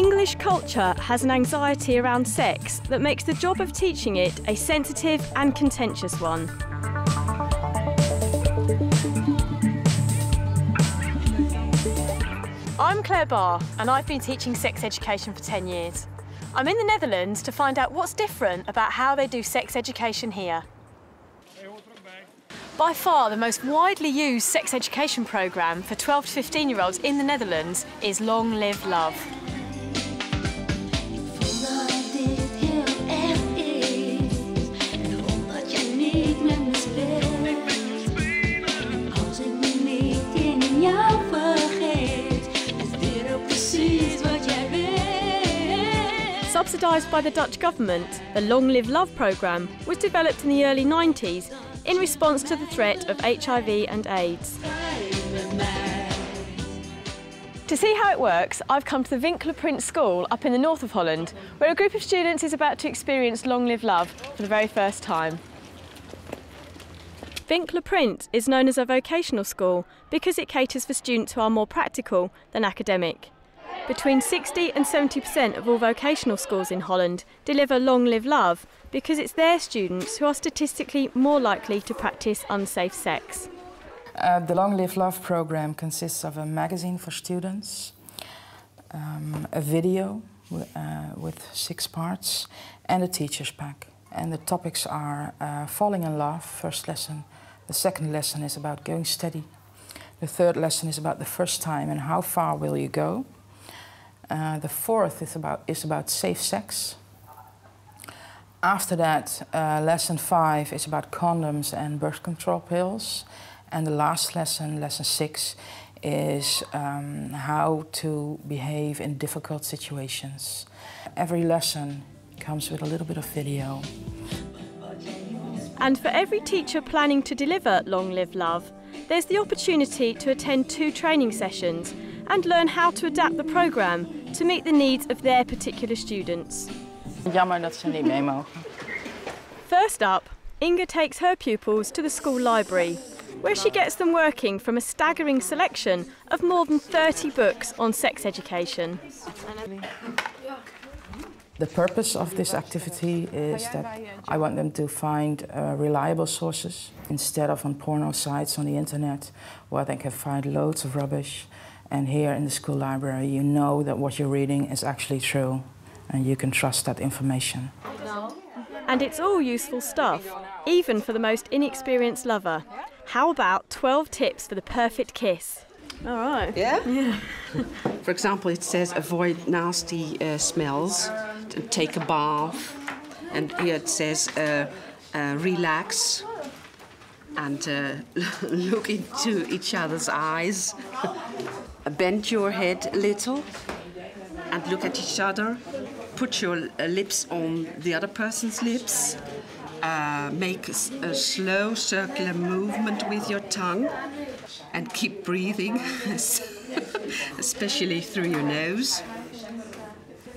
English culture has an anxiety around sex that makes the job of teaching it a sensitive and contentious one. I'm Claire Barr and I've been teaching sex education for 10 years. I'm in the Netherlands to find out what's different about how they do sex education here. By far the most widely used sex education programme for 12 to 15-year-olds in the Netherlands is Long Live Love. Subsidised by the Dutch government, the Long Live Love programme was developed in the early 90s in response to the threat of HIV and AIDS. To see how it works, I've come to the Vinkler Print School up in the north of Holland, where a group of students is about to experience Long Live Love for the very first time. Vinkler Print is known as a vocational school because it caters for students who are more practical than academic. Between 60 and 70% of all vocational schools in Holland deliver Long Live Love because it's their students who are statistically more likely to practice unsafe sex. The Long Live Love program consists of a magazine for students, a video with 6 parts, and a teacher's pack. And the topics are falling in love, first lesson. The second lesson is about going steady. The third lesson is about the first time and how far will you go. The fourth is about safe sex. After that, lesson 5 is about condoms and birth control pills. And the last lesson, lesson 6, is how to behave in difficult situations. Every lesson comes with a little bit of video. And for every teacher planning to deliver Long Live Love, there's the opportunity to attend 2 training sessions and learn how to adapt the programme to meet the needs of their particular students. Jammer dat ze niet mee mogen. First up, Inga takes her pupils to the school library, where she gets them working from a staggering selection of more than 30 books on sex education. The purpose of this activity is that I want them to find reliable sources instead of on porno sites on the internet where they can find loads of rubbish. And here in the school library, you know that what you're reading is actually true and you can trust that information. And it's all useful stuff, even for the most inexperienced lover. How about 12 tips for the perfect kiss? All right. Yeah? Yeah. For example, it says avoid nasty smells, take a bath, and here it says relax and look into each other's eyes. Bend your head a little and look at each other. Put your lips on the other person's lips. Make a slow circular movement with your tongue and keep breathing, especially through your nose.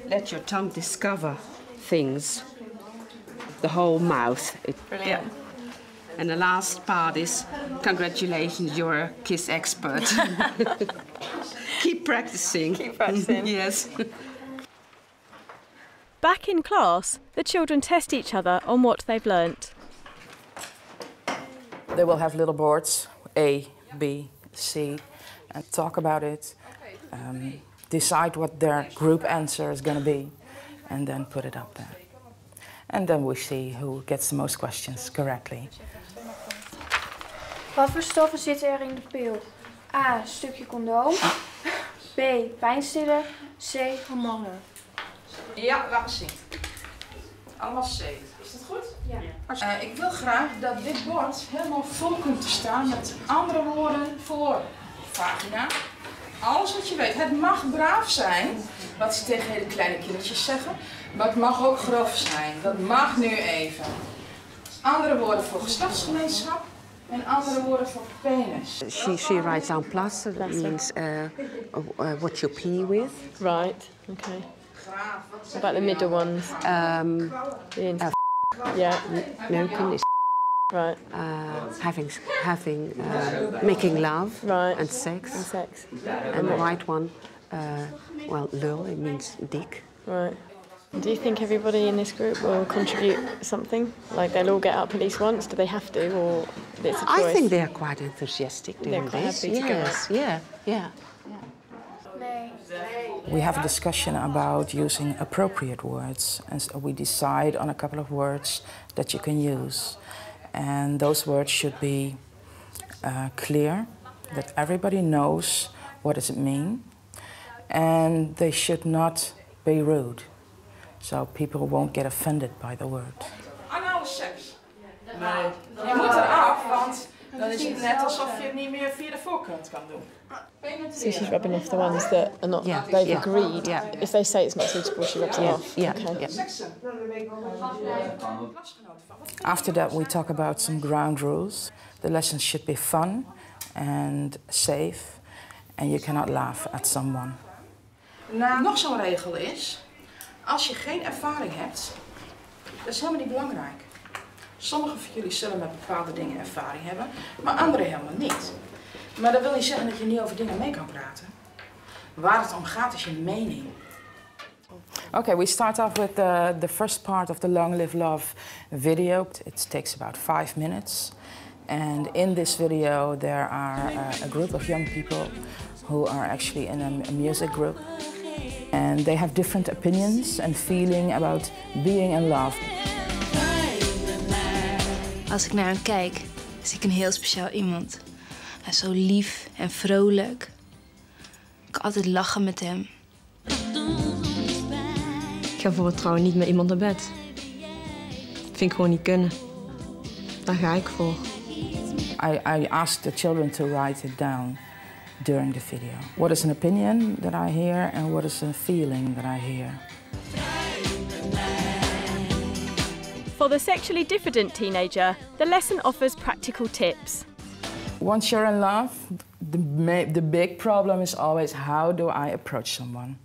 Let your tongue discover things, the whole mouth. Brilliant. Yeah. And the last part is, congratulations, you're a kiss expert. Keep practicing. Keep practicing. Yes. Back in class, the children test each other on what they've learnt. They will have little boards, A, B, C, and talk about it, decide what their group answer is going to be, and then put it up there. And then we see who gets the most questions correctly. Wat voor stoffen zitten er in de pil? A. Stukje condoom. B. Pijnstiller. C. hormonen. Ja, laat me zien. Allemaal C. Is dat goed? Ja. Ik wil graag dat dit bord helemaal vol komt te staan met andere woorden voor vagina. Alles wat je weet. Het mag braaf zijn, wat ze tegen hele kleine kindertjes zeggen, maar het mag ook grof zijn. Dat mag nu even. Andere woorden voor geslachtsgemeenschap. En andere woorden voor penis. She writes down plus, that means what you pee with. Right, okay. What about the middle ones? Yeah. No, penis. Right. Making love. Right. And sex. And sex. And the right one, well, lul, it means dick. Right. Do you think everybody in this group will contribute something? Like they'll all get up at least once? Do they have to, or it's a choice? I think they are quite enthusiastic doing They're quite this. happy to go Yes, yeah. We have a discussion about using appropriate words, and so we decide on a couple of words that you can use. And those words should be clear, that everybody knows what does it mean, and they should not be rude, so people won't get offended by the word. Anale seks. Nee. Je moet eraf, want dan is het net alsof je het niet meer via de voorkant kan doen. So she's rubbing off the ones that are not, they've agreed. If they say it's not suitable, she rubs it off. Okay. After that, we talk about some ground rules. The lessons should be fun and safe, and you cannot laugh at someone. Nog zo'n regel is, als je geen ervaring hebt, dat is helemaal niet belangrijk. Sommigen van jullie zullen met bepaalde dingen ervaring hebben, maar anderen helemaal niet. Maar dat wil niet zeggen dat je niet over dingen mee kan praten. Waar het om gaat is je mening. Okay, we start off with the first part of the Long Live Love video. It takes about 5 minutes. And in this video there are a group of young people who are actually in a music group. And they have different opinions and feeling about being in love. Als ik naar hem kijk, zie ik een heel speciaal iemand. Hij is zo lief en vrolijk. Ik kan altijd lachen met hem. Ik ga voor het trouwen niet met iemand naar bed. Dat vind ik gewoon niet kunnen. Daar ga ik voor. I asked the children to write it down during the video. What is an opinion that I hear and what is a feeling that I hear? For the sexually diffident teenager, the lesson offers practical tips. Once you're in love, the big problem is always how do I approach someone?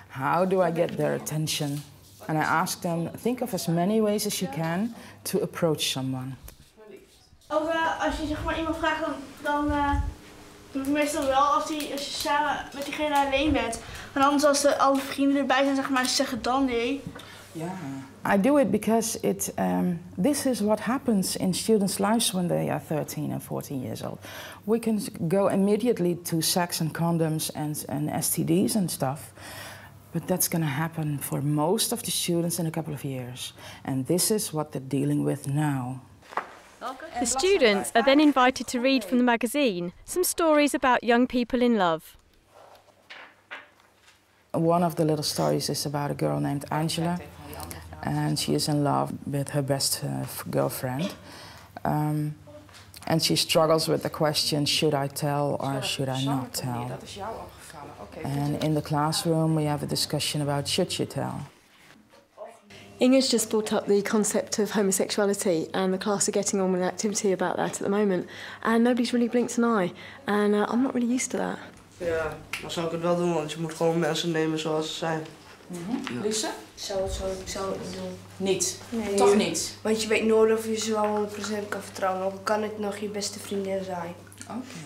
How do I get their attention? And I ask them, think of as many ways as you can to approach someone. Ook als je zeg maar iemand vraagt, dan doe ik meestal wel als je samen met diegene alleen bent. Maar anders als alle vrienden erbij zijn, zeg maar, ze zeggen dan nee. Yeah. I do it because this is what happens in students' lives when they are 13 and 14 years old. We can go immediately to sex and condoms and STDs and stuff, but that's going to happen for most of the students in a couple of years. And this is what they're dealing with now. The students are then invited to read from the magazine some stories about young people in love. One of the little stories is about a girl named Angela, and she is in love with her best girlfriend. And she struggles with the question, should I tell or should I not tell? And in the classroom we have a discussion about should you tell. Inge's just brought up the concept of homosexuality, and the class are getting on with an activity about that at the moment. And nobody's really blinked an eye, and I'm not really used to that. Ja, dan zou ik het wel doen, want je moet gewoon mensen nemen zoals ze zijn. Lisa? Ik zou het doen. Niet? Nee, Toch niet? Want je weet nooit of je ze wel 100% kan vertrouwen. Ook kan het nog je beste vriendin zijn.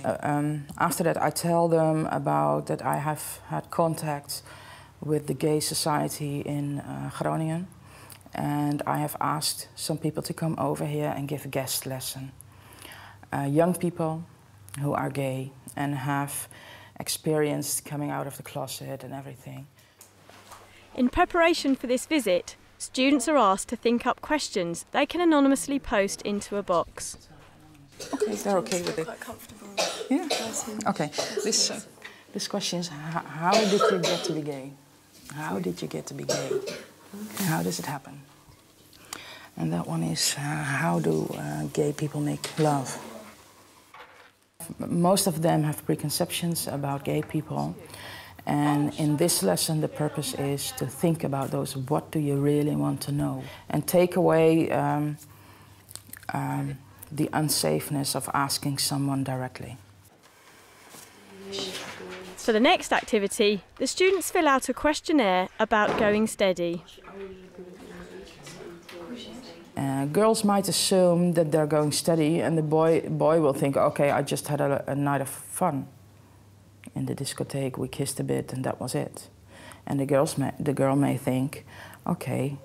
Okay. After that I tell them about that I have had contact with the gay society in Groningen. And I have asked some people to come over here and give a guest lesson. Young people who are gay and have experienced coming out of the closet and everything. In preparation for this visit, students are asked to think up questions they can anonymously post into a box. Okay, they're okay with it. Quite comfortable. Yeah. Okay. This question is how did you get to be gay? How did you get to be gay? How does it happen? And that one is how do gay people make love? Most of them have preconceptions about gay people, and in this lesson the purpose is to think about those, what do you really want to know, and take away the unsafeness of asking someone directly. For the next activity, the students fill out a questionnaire about going steady. Girls might assume that they're going steady, and the boy will think, okay, I just had a night of fun. in the discotheque, we kissed a bit and that was it. And the girl may think, okay,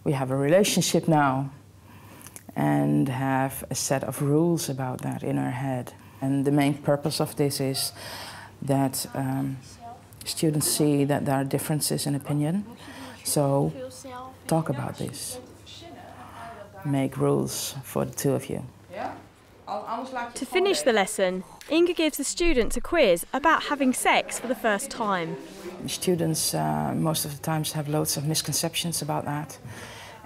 we have a relationship now, and have a set of rules about that in her head. And the main purpose of this is that students see that there are differences in opinion. So talk about this. Make rules for the two of you. To finish the lesson, Inge gives the students a quiz about having sex for the first time. Students most of the times have loads of misconceptions about that.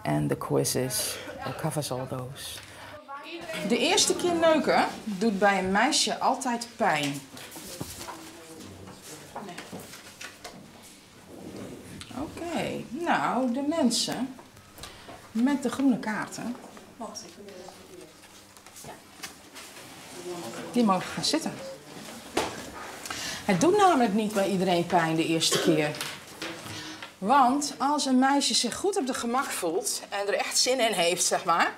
And the quiz covers all those. De eerste keer neuken doet bij een meisje altijd pijn. Oké, nou, de mensen met de groene kaarten, die mogen gaan zitten. Het doet namelijk niet bij iedereen pijn de eerste keer. Want als een meisje zich goed op de gemak voelt en er echt zin in heeft, zeg maar,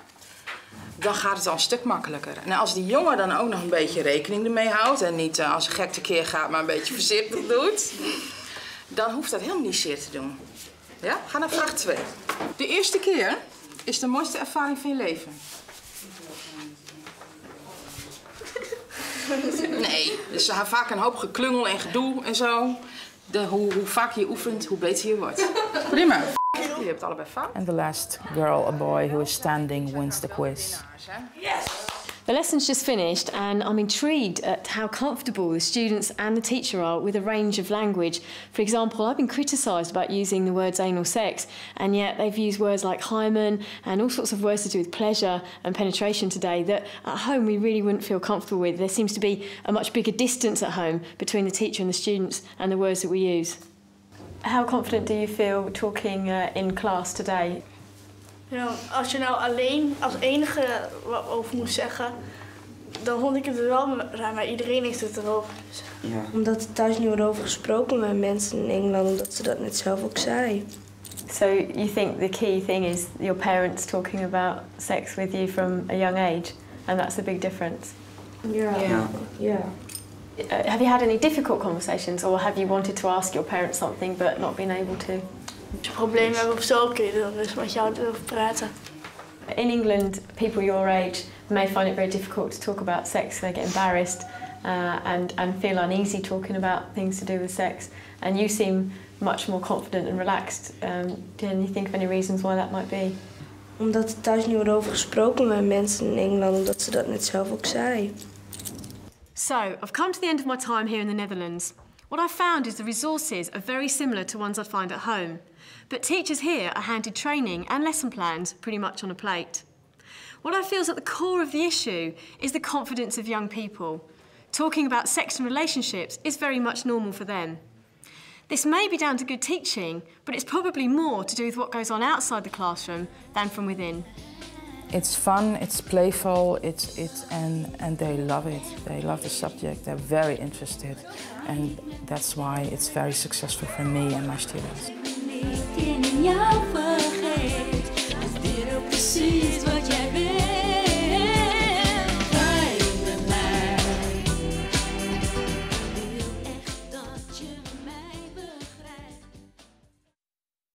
dan gaat het al een stuk makkelijker. En als die jongen dan ook nog een beetje rekening ermee houdt en niet als een gek tekeer gaat, maar een beetje voorzichtig doet, dan hoeft dat helemaal niet zeer te doen. Ja? Ga naar vraag 2. De eerste keer is de mooiste ervaring van je leven. Nee, dus vaak een hoop geklungel en gedoe en zo. Hoe vaak je oefent, hoe beter je wordt. Prima. Je hebt het allebei fout. And the last girl or boy who is standing wins the quiz. Yes! The lesson's just finished and I'm intrigued at how comfortable the students and the teacher are with a range of language. For example, I've been criticised about using the words anal sex, and yet they've used words like hymen and all sorts of words to do with pleasure and penetration today that at home we really wouldn't feel comfortable with. There seems to be a much bigger distance at home between the teacher and the students and the words that we use. How confident do you feel talking in class today? Ja, als je nou alleen als enige wat over moet zeggen, dan vond ik het wel raar, maar iedereen heeft het erover. Ja, omdat er thuis niet wordt over gesproken met mensen in Engeland, omdat ze dat net zelf ook zei. So you think the key thing is your parents talking about sex with you from a young age, and that's a big difference? Ja. Have you had any difficult conversations, or have you wanted to ask your parents something but not been able to? Als je problemen hebt of zo, kun je er dus met jou over praten. In England, people your age may find it very difficult to talk about sex. They get embarrassed and feel uneasy talking about things to do with sex. And you seem much more confident and relaxed. Can you think of any reasons why that might be? Omdat er thuis niet wordt over gesproken met mensen in Engeland, omdat ze dat net zelf ook zei. So, I've come to the end of my time here in the Netherlands. What I've found is the resources are very similar to ones I'd find at home. But teachers here are handed training and lesson plans pretty much on a plate. What I feel is at the core of the issue is the confidence of young people. Talking about sex and relationships is very much normal for them. This may be down to good teaching, but it's probably more to do with what goes on outside the classroom than from within. It's fun, it's playful, and they love it. They love the subject, they're very interested. And that's why it's very successful for me and my students.